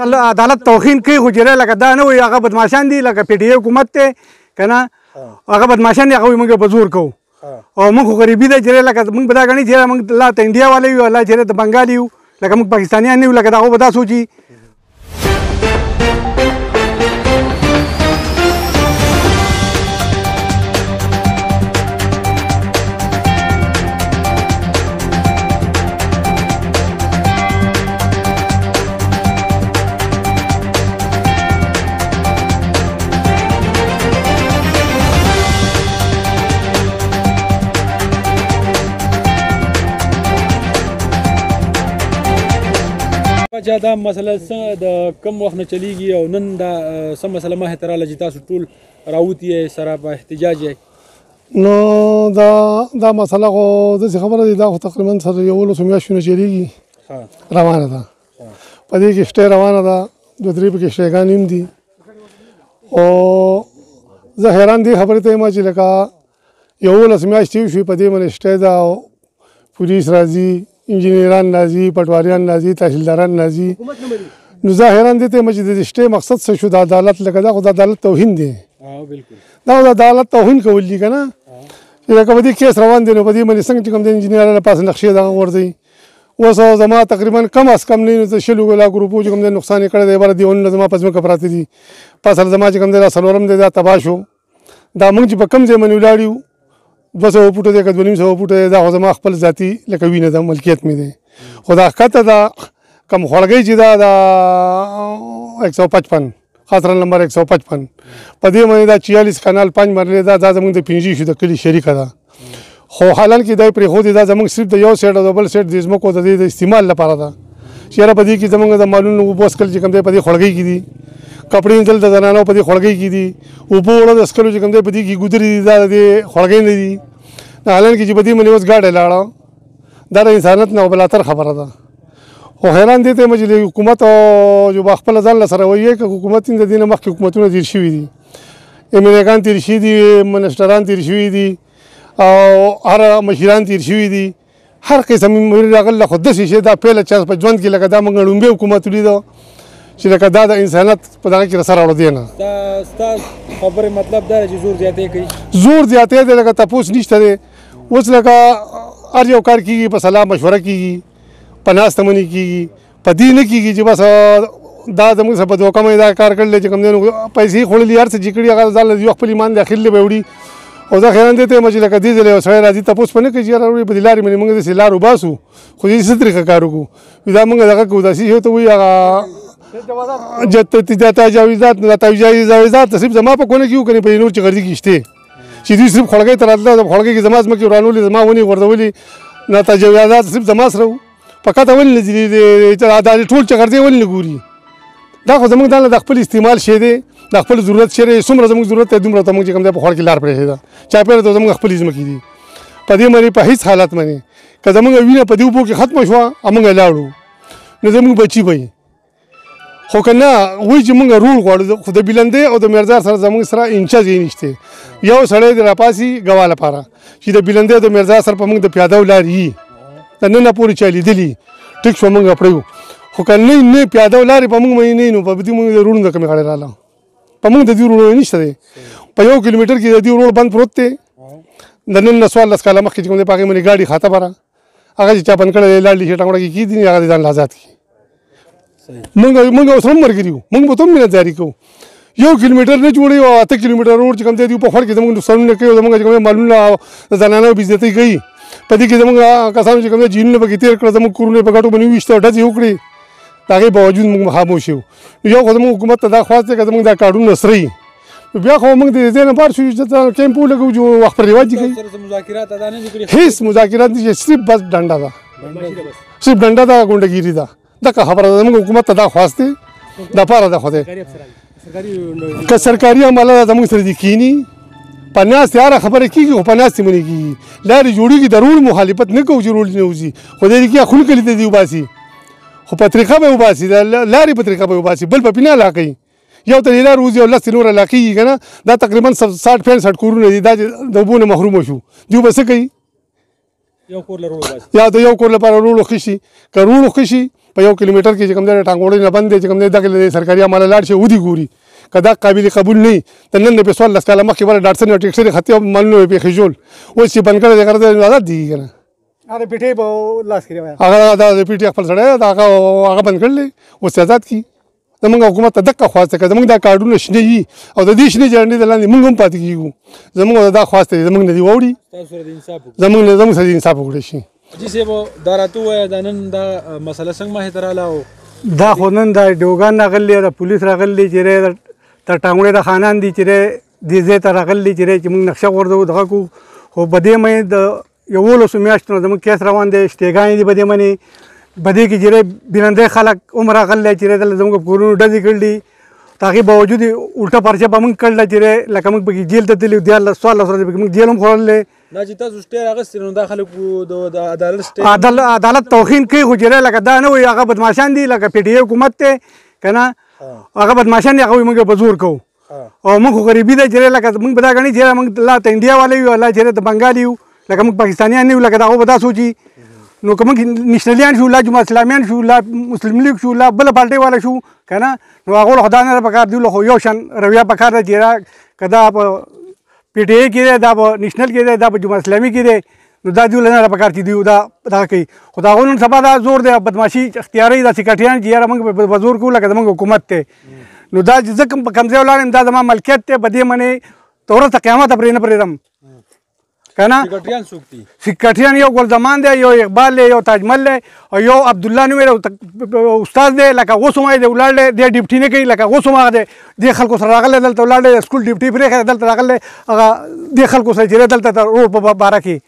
عدالت توهین کوي خو چې لکه دا نه وي هغه بدماشان دي لکه پی ټی ای حکومت دی که نه هغه بدماشان دي هغه وایي موږ په زور کوو او موږ خو غریبي دی چې لکه موږ به دا ګڼي چې موږ لا ته انډیا والا یو لا چې د بنګال یو لکه موږ پاکستانیان نه یو لکه دا هغه به دا سوچي دا مسله د کم وخت نه چلیږي او نن دا څه مسله مخې ته راغله چې تاسو ټول راوتي یې سره په احتجاج یې نو دا مسله خو داسې خبره ده دا خو تقریبا سره 11 میاشتو نه چلیږي روانه ده په دې کې شټې روانه ده 2-3 پکې شټېګانې هم دي او زه حیران دې خبرې ته یم چې لکه 11 میاشتې وشوې په دې باندې شټې ده او پولیس راځي انجینران راځي پټواریان راځي تحصیلداران راځي نو زه حیران دي ته چې د شټې مقصد څه شو د عدالت لکه دا خو د عدالت توهین دی دا د عدالت توهین کول دي که نه چې لکه په دې کیس روان دی نو په دې باندې څنګه چې کوم د انجینرانو لپاسه نقشې دغه غورځوي اوس زما تقریبا کم از کم نه د 100 ګروپو چې کوم د نقصان یې کړی دی بره دیونونه زما په ځمکه پراته دي فصل زما چې کوم دی دا څلورم دی دا تباه شو دا موږ چې په کم ځای باندې ولاړ یو 200 فوټه دی که 250 فوټه دی دا خو زما خپل ذاتي لکه وینه ده ملکیت مې دی خو دا ښکته ده کم خوړګۍ چې ده د 155 خاطره نمبر 155 په دې باندې دا 46 کانال 5 مرلې ده دا زموږ د پنځه شو د کلي شریکه ده خو حالان کې دا پرېښودې دا زموږ صرف د یو سیټ او د بل سیټ د ځمکو د دې د استعمال لپاره ده چې یاره په دې کې زموږ د مالونو اوبه څښل چې کوم دی په دې خوړګۍ کې دي کپړې وینځل د زنانو په دې خوړګۍ کې دي اوبه وړل د څښلو چې کوم دی په دې کې ګودرې دي دا د دې خوړګۍ نه دي حالان کې چې په دې باندې اوس ګاډی لاړه دا د انسانیت نه بلاتر خبره ده خو حیران دي ته یم چې حکومت جو به خپله ځان له سره وایي که حکومت د دې نه مخکې حکومتونه تېر شوي دي امیرګان تېر شوي دي منسټران تېر شوي دي او هر مشران تېر شوي دي هر قسم راغله خو داسې شی دا پیله چانس په ژوند کې لکه دا موږ لومبی حکومت ولیده چې لکه دا د انسانیت په دغه کې رسره راوړو دی نه ستا خبرې مطلب دا چې زور زیاتې کوي زور زیاتې دی لکه تپوس نشته دی اوس لکه هر یو کار کېږي په صلاح مشوره کېږي په ناسته منې کېږي په دې نه کېږي چې بس دا زموږ سره په دوکه باندې دا کار کړلی چې کوم دی نو پیسې خوړلي هر څه چې کړي هغه ځان له یو خپل ایمان داخل به وړي او دا خیران دی ته یم چې لکه دې ځل یو سړی راځي تپوس په نه کوي چې یاره وړي په دې لارې باندې موږ داسې لار وباسو خو دې څه طریقه کار وکړو دا موږ دغه کوو داسې شی ته وایي هغه تجاوزات صرف زما په کونه کې وو که نه په نور چې غرضي کې شته چې دوی صرف خوړګۍ ته راتله د خوړګۍ کې زما ځمکې ورانولې زما ونې غورځولې نه تجاوزات صرف زما سره وو په کته ولې نه ځي دا ټول چې غرضې ولې نه ګوري دا خو زموږ دا د خپل استعمال شی دی د خپل ضرورت شی دی څومره زموږ ضرورت دی دومره ته موږ چې کوم دی په خوړ کې لار پرېښې ده چاپېره ته زموږ خپلې ځمکې دي په دې باندې په هېڅ حالت باندې که زموږ وینه په دې اوبو کې ختمه شوه موږ لاړو نو زموږ بچي به خو که نه وایي چې موږ رول غواړو خو د بلندې او د میرزار سره زموږ سره انچه ځای نشته یو سړی د راپاسي ګواه لپاره چې د بلندې او د میرزار سره په موږ د پیاده لارې وي د ننه پورې چا لیدلي ټیک شو موږ پرېږو خو که نه پیاده لارې په موږ باندې نه نو په دې موږ د روډونو د کمې غاړې راغله په موږ د دې روډونه نشته دی په 1 کیلومیټر کې د دې روډ بند پروت دی د نن نه 14 کاله مخکې چې کوم دی په هغې باندې ګاډي خاطه بره هغه چې چا بند کړی دی لاړ شي ټانګوړه کې کېږدي هغه د ځان آزاد کړي موږ اوس هم ملګري یو موږ به ته هم مینځداري کوو 1 کیلومیټر نه جوړوي او 8 کیلومیټر روډ چې کوم دی په خوړ کې زموږ نقصانونه کوي او زموږ چې کوم مالونه د زنانو بې عزتۍ کوي په دې کې زموږ کسانو چې کوم دی جینونه پکې تېر کړه زموږ کورونه په ګټو باندې وویشته او ډزې وکړې د هغې باوجود موږ خاموش یو یو خو زموږ حکومت ته دا خواست دی که زموږ دا کارډونه سرهي بیا خو موږ د دې نه بار شو چې کیمپ ولګوو چې وخت پر رواج کوي هېڅ مذاکرات نشته صرف بس ډنډه ده صرف ډنډه ده ګونډهګیري ده دغه خبره ده زموږ حکومت ته دا خواست دی دپاره ده خو دی که سرکاري عمله زموږ سره دي کینی په ناستې هره خبره کېږي خو په ناستې باندې کېږي لارې جوړېږي د روډ مخالفت نه کوو چې روډ نه وځي خو دې کې خلو کلي ته دي وباسي خو په طریقه به وباسي د لارې په طریقه به وباسي بل په پینه علاقه یو ته لار وځي او لس نور علاقې یي که نه دا تقریبا 60-65 کورونه دي دا د اوبو نه محرومه شو دوی به څه کوي یو کور له روډ باسي یا د یو کور لپاره روډ وښه شي که روډ وښه شي په 1 کیلومتر کې چې کوم دی ټانګوړی نه بند دی چې کوم دی دغه سرکاري عمله لاړ شي ودي ګوري که دا قابل قبول نه وي د نن نه په 14 کاله مخکې بله ډاکټر صاحب ټیکسرې خطي او مالونه یې پېښې جوړ اوس چې بند کړی دی غرض عادت دي که نه هغه پیټې په لاس کې هغه د پیټي خپل سړی د هغه بند کړلی اوس آزاد کړي زمونږ حکومت ته دقه خواسته که زمونږ دا کارډونه شنه وي او د دې شنې جنډې د لاندې مونږ هم پاتې کېږو زمونږ دا خواسته دی زمونږ نه دي واوړي زمونږ سره د انصاف وکړی شي جی صاحب دا راته ووایه دا نن دا مسله څنګه مخې ته راله او دا خو نن د ډوګان راغلی د پولیس راغلی چې تر ټانګوړی د خانان دي چې دې ځای ته راغلی چې موږ نقشه غورځو دغه کو خو په دې منې د 11 میاشتو نه زموږ کیس روان دی شتېګانې دي په دې منې په دې کې چې بیننده خلک هم راغلی چې دلته زموږ کورونو ډزې کړلي د هغې باوجود الټه پرچه به موږ کړله چې لکه موږ پکې جیل ته تللي 14 ورځې پکې موږ جیل هم خوړلی دا چې تاسو سټې راغستې نو دا خلکو د عدالت سټې عدالت توهین کوي خو چې لکه دا نه وایي هغه بدماشان دي لکه پی ټي اے حکومت دی که نه هغه بدماشان دي هغه وایي موږ په زور کوو او موږ خو غریبي ده چې لکه موږ به دا ګڼي چې موږ لا ته انډیا والا یو لا چې د بنګال یو لکه موږ پاکستانیان نه یو لکه دا هغه به دا سوچي نو که موږ نیشنلیان شو لا جماعت اسلامیان شو لا مسلم لیگ شو لا بله پارټۍ والا شو که نه نو هغو له خو دا نه پکار دی خو یو شان رویه پکار ده چې که دا په پی ټي اے کې دی دا به نیشنل کې دی دا به جماعت اسلامي کې دی نو دا دیو نه پکار چې دیو دا دغه کوي خو د هغو نن سبا دا زور دی بدماشي اختیاري دا سکرټریان چې یاره موږ په زور کوو لکه زموږ حکومت دی نو دا چې زه په کوم ځای ولاړ یم دا زما ملکیت دی په دې منې تر ورځ قیامته پرې نه پرېږدم که نه سکرټریان څوک دي سکرټریان یو ګلزمان دی یو اقبال دی یو تاجمل دی او یو عبدالله نومې استاد دی لکه اوس هم دی ولاړ دی دی ډیوټي نه کوي لکه اوس هم هغه دی دې خلکو سره راغلی دلته ولاړ دی سکول ډیوټي پرېښی دلته راغلی هغه دې خلکو سره چې دلته روډ په باره کې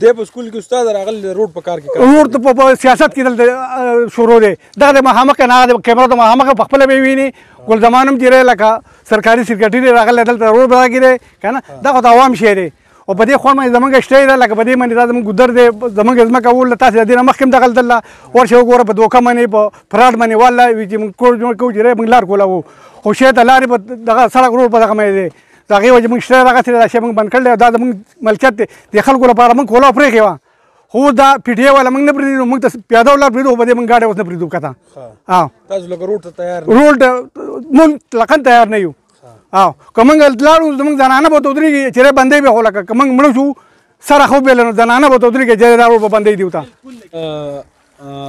دی په سکول کې استاد راغلی روډ په کار کې روډ ته په سیاست کې دلته شروع دی دغه د مخامخ نه هغه د کیمرا د مخامخ په خپله به ویني ګلزمان هم چې لکه سرکاري سکرټري راغلی دلته روډ په کې دی که نه دا خو د عوام شی دی او په دې خوا باندې زمونږ شته ده لکه په دې باندې دا زمونږ ګودر دی زمونږ ځمکه ول تاسې د دې نه مخکې هم دغلته الله ورشه وګوره په دوکه باندې په فراډ باندې والله وي چې موږ کور جوړ کوو چې موږ لار کولاوو خو شی ته لارې په دغه سړک روډ په دغه باندې دی د هغې وجې موږ شته دغسې دا شی موږ بند کړلی دا زموږ ملکیت دی د خلکو لپاره موږ کولاو پرېښې وه خو دا پی ټي اے والا موږ نه پرېږدو موږ ته پیاده ولاړ پرېږدو خو په دې موږ ګاډی اوس نه پرېږدو کته تاسو لکه روډ ته تیار روډ مطلقاً تیار نه یو که موږ لاړو زموږ زنانه به ورته ودرېږي چې بندۍ به خو لکه که موږ مړه شو سره خو بېله نو زنانه به ورته ودرېږي چې دا روډ به بندۍ دي ورته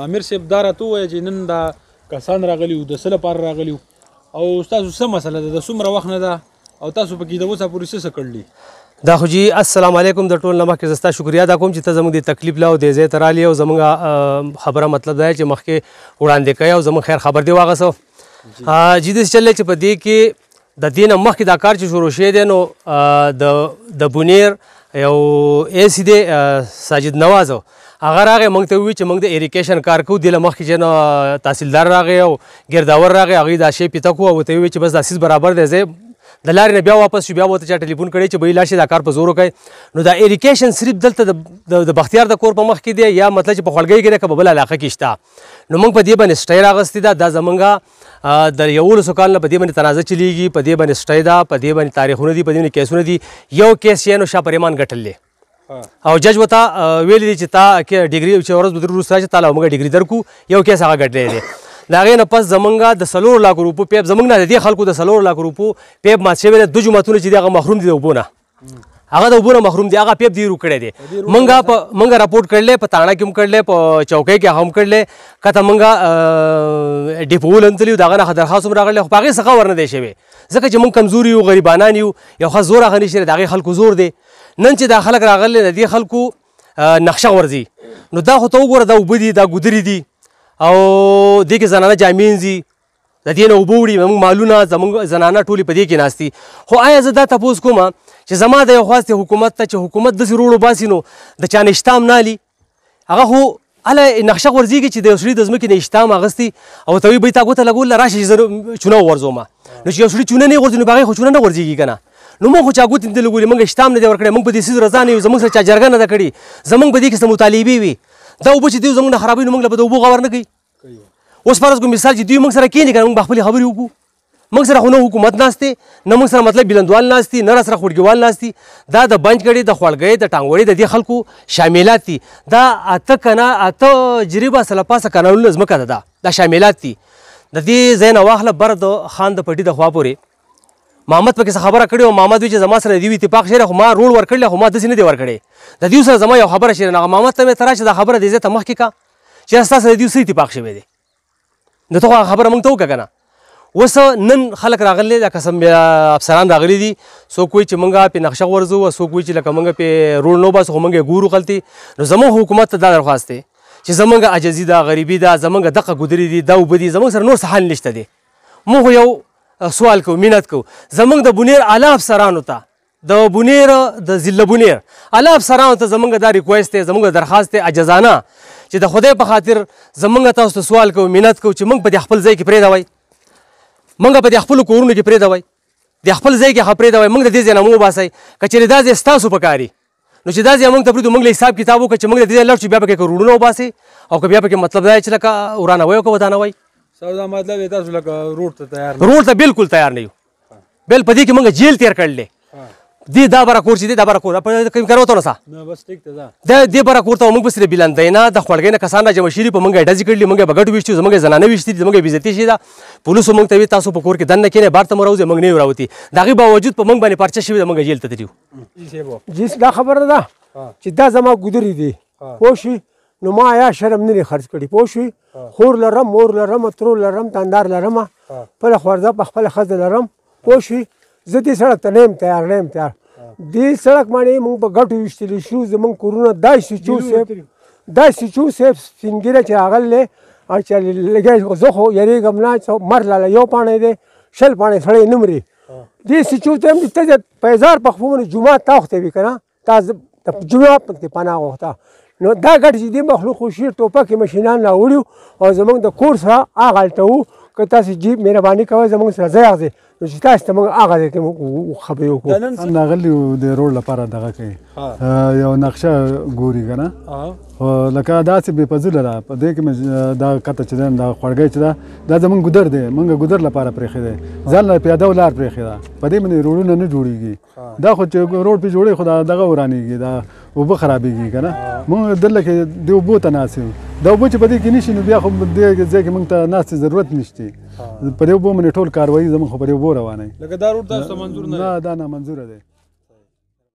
امیر صاحب دا راته ووایه چې نن دا کسان راغلي وو د څه لپاره راغلي وو او ستاسو څه مسله ده د څومره وخت نه ده او تاسو پکې د اوسه پورې څه کړلي دا خو جی السلام علیکم د ټول نه مخکې زه ستا شکریا ادا کوم چې ته زموږ د تکلیف له او دې ځای ته رالې او زموږ خبره مطلب دا چې مخکې وړاندې کوې او زموږ خیر خبر دې واغسو جی داسې چل چې په دې کې د دې نه مخکې دا کار چې شروع شوی دی نو د بونیر یو اے سی دی ساجد نواز هغه راغی موږ ته ووایي چې موږ د ایریګیشن کار کوو دې له مخکې چې نو تحصیلدار راغی او ګرداور راغی هغوی دا شی پیته کړو او ورته ووایي چې بس دا سیز برابر دی ځای د لارې نه بیا واپس شو بیا ورته چا ټلیفون کړی چې بهی لاړ شي دا کار په زور وکړئ نو دا ایریګیشن صرف دلته د بختیار د کور په مخ کې دی یا مطلب چې په خولګۍ کې دی که په بله علاقه کې شته نو موږ په دې باندې سټی راغستې ده دا زمونږ د 11 کال نه په دې باندې تنازع چلیږي په دې باندې سټی ده په دې باندې تاریخونه دي په دې باندې کیسونه دي یو کیس یې نو شاه پریمان ګټل دی او جج ورته ویلی دی چې تا ډګري چې ورځ به وروسته چې تا له موږ ډګري درکو یو کیس هغه ګټلی دی د هغې نه پس زمونږ د 4 لک روپو پیپ زمونږ نه د دې خلکو د 4 لک روپو پیپ مات شوی دی 2 جوماتونه چې دي هغه محروم دي د اوبو نه هغه د اوبو نه محروم دي هغه پیپ دی رو کړی دی موږ راپورټ کړلی په تاڼه کې هم کړلی په چوکۍ کې هم کړلی کته موږ ډیپول هم تللي د هغه نه درخواست هم راغلی خو په هغې څخه ورنه دی شوی ځکه چې موږ کمزوري یو غریبانان یو یو ښه زور هغه نشي د هغې خلکو زور دی نن چې دا خلک راغلی د دې خلکو نقشه ورځي نو دا خو ته وګوره دا اوبه دي دا ګودرې دي او دې کې زنانه جامې ځي د دې نه اوبه وړي موږ مالونه زموږ زنانه ټولې په دې کې ناست دي خو آیا زه دا تپوس کوم چې زما د یو خواستې حکومت ته چې حکومت داسې روړ وباسي نو د چا نه اشتام نه علي هغه خو هله نقشه غورځېږي چې د یو سړي د ځمکې نه اشتام اخیستي او ته وایي بهی تا ګوته لګوله راشه چې زه چونه وغورځوم نو چې یو سړي چونه نه غورځي نو په هغې خو چونه نه غورځېږي که نه نو موږ خو چا ګوتې نه دي لګولي موږ اشتام نه دی ورکړی موږ په دې څیز رضا نه یو زموږ سره چا جرګه نه ده کړې زموږ په دې کې څه مطالبې وي دا اوبه چې دوی زموږ نه خرابوي نو موږ له به د اوبو غور نه کوي اوس فرض کو مثال چې دوی موږ سره کښېني که نه موږ به خپلې خبرې وکړو موږ سره خو نه حکومت ناست دی نه موږ سره مطلب بلندوال ناست دي نه را سره خوړګیوال ناست دي دا د بنچ ګړې د خوړګۍ د ټانګوړې د دې خلکو شاملات دي دا اته جریبه سله پاسه کانالونه ځمکه ده دا شاملات دي د دې ځای نه واخله بر د خان د پټي د خوا پورې محمد پکې څه خبره کړې وه محمد وایي چې زما سره د دې اتفاق شوی خو ما روډ ورکړلی خو ما داسې نه دی ورکړی د دې سره زما یو خبره شوې هغه محمد ته مې ته راشه دا خبره دې ځای ته مخکې کا چې ستا سره د دې څه اتفاق شوی دی د ته خو هغه خبره موږ ته وکړه که نه اوس نن خلک راغلي دا قسم افسران راغلي دي څوک وایي چې موږ پې نقشه ورځو او څوک وایي چې لکه موږ پې روډ نه وباسو خو موږ یې ګورو غلطي نو زموږ حکومت ته دا درخواست دی چې زموږ عجزي ده غریبي ده زموږ دقه ګودرې دي دا اوبه دي زموږ سره نور څه حل نشته دی موږ خو یو سوال کوو مینت کوو زموږ د بونیر اعلی افسرانو ته د بونیر د ضلع بونیر اعلی افسرانو ته زموږ دا ریکویسټ دی زموږ درخواست دی عجزانه چې د خدای په خاطر زموږ تاسو ته سوال کوو مینت کوو چې موږ په دې خپل ځای کې پرېږدوئ موږ په دې خپلو کورونو کې پرېږدوئ د خپل ځای کې پرېږدوئ موږ د دې ځای نه مو وباسئ که چېرې دا ځای ستاسو په کار نو چې دا ځای موږ ته پرېږدو موږ له حساب کتاب وکړو چې موږ د دې ځای لاړ شو بیا پکې که روډونه وباسئ او که بیا پکې مطلب دا چې لکه ورانوئ او که ودانوئ دا مطلب دی تاسو لکه روډ ته تیار روډ ته بالکل تیار نه یو بل په دې کې موږ جیل تیر کړلی دې دا بره کور چې دی دا بره کور کوم کار وته نو سا نه بس ټیک ته دا دې بره کور ته موږ بس بلندۍ نه د خوړګۍ نه کسان راجمع شوي په موږ یې ډزې کړلي موږ یې په ګټو ویشتي زموږ یې زنانه ویشتي دي زموږ یې بېزتي شوې ده پولیسو موږ ته وي تاسو په کور کې دننه کښېنئ بار ته مو راوځئ موږ نه یو راوتي د هغې باوجود په موږ باندې پرچه شوې ده موږ جیل ته تللي جیس دا خبره ده چې دا زما ګودرې دي پوه شوې نو ما یا شرم نه دی خرڅ کړي پوه شوې خور لرم مور لرم ترور لرم تاندار لرم خپله خورده په خپله ښځه لرم پوه شوې زه دې سړک ته نه یم تیار نه یم تیار دې سړک باندې موږ په ګټو ویشتلی شو زموږ کورونه دا سیچو صاحب سپین ږیره چې راغلی او چې لګی زه خو یېرېږم نه چې مر لاله یو پاڼی دی 20 پاڼې سړی نه مري دې سیچو ته هم ته پیزار په خپلو باندې جومات تا وختوي که نه تا د جومات پکې پناه غوښته نو دا ګټ چې دې مخلوق خو شیر ټوپکې مشینان راوړي او زموږ د کور سره هغه هلته وو که تاسو جیب مهرباني کوئ زموږ سره ځای اخځئ نو چې تاسو ته موږ هغه ځای کې خبرې وکړو ناغلي د روډ لپاره دغه کوي یو نقشه ګوري که نه خو لکه داسې بې فضوله ده په دې کې مې دا کته چې ده دا خوړګۍ چې ده دا زموږ ګودر دی موږ ګودر لپاره پرېښی دی ځان له پیاده لار پرېښې ده په دې باندې روډونه نه جوړېږي دا خو چې روډ پې جوړوي خو دغه ورانېږي دا اوبه خرابېږي که نه موږ دلته کې د اوبو ته ناست یو دا اوبه چې په دې کې نه شي نو بیا خو دې ځای کې موږ ته ناستې ضرورت نشته په دې اوبو باندې ټول کاروایي زموږ خو په دې اوبو روانوي لکه دا روډ تاسو ته منظور نه نه دا نامنظوره دی